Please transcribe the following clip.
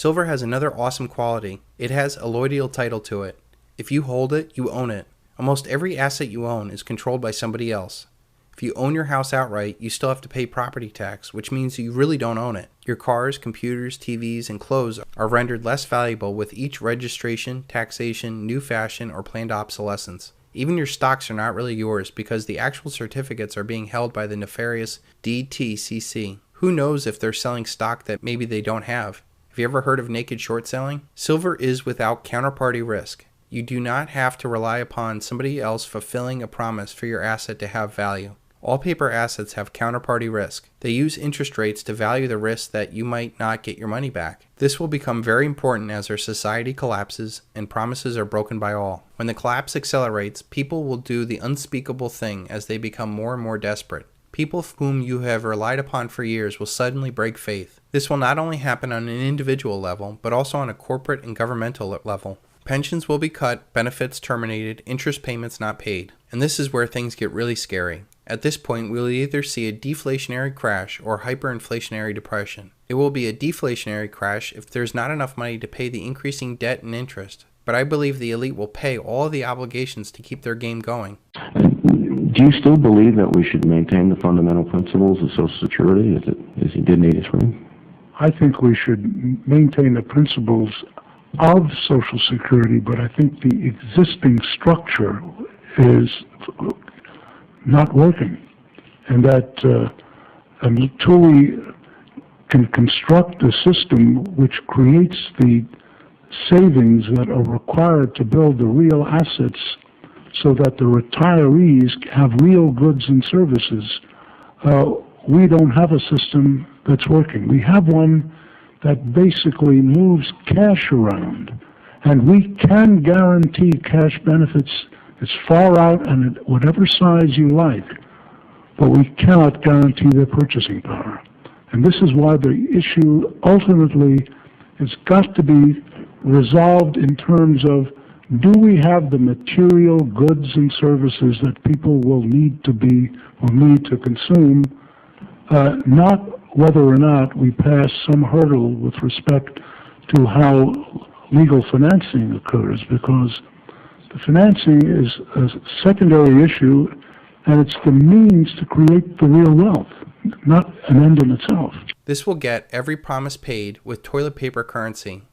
Silver has another awesome quality. It has a lloydial title to it. If you hold it, you own it. Almost every asset you own is controlled by somebody else. If you own your house outright, you still have to pay property tax, which means you really don't own it. Your cars, computers, TVs, and clothes are rendered less valuable with each registration, taxation, new fashion, or planned obsolescence. Even your stocks are not really yours because the actual certificates are being held by the nefarious DTCC. Who knows if they're selling stock that maybe they don't have? Have you ever heard of naked short selling? Silver is without counterparty risk. You do not have to rely upon somebody else fulfilling a promise for your asset to have value. All paper assets have counterparty risk. They use interest rates to value the risk that you might not get your money back. This will become very important as our society collapses and promises are broken by all. When the collapse accelerates, people will do the unspeakable thing as they become more and more desperate. People whom you have relied upon for years will suddenly break faith. This will not only happen on an individual level, but also on a corporate and governmental level. Pensions will be cut, benefits terminated, interest payments not paid. And this is where things get really scary. At this point, we'll either see a deflationary crash or hyperinflationary depression. It will be a deflationary crash if there's not enough money to pay the increasing debt and interest. But I believe the elite will pay all of the obligations to keep their game going. Do you still believe that we should maintain the fundamental principles of Social Security as it did in 83? I think we should maintain the principles of Social Security, but I think the existing structure is not working, and that until we can construct a system which creates the savings that are required to build the real assets so that the retirees have real goods and services, we don't have a system that's working. We have one that basically moves cash around, and we can guarantee cash benefits as far out and at whatever size you like, but we cannot guarantee their purchasing power. And this is why the issue ultimately has got to be resolved in terms of, do we have the material goods and services that people will need to consume, not whether or not we pass some hurdle with respect to how legal financing occurs, because the financing is a secondary issue, and it's the means to create the real wealth, not an end in itself. This will get every promise paid with toilet paper currency.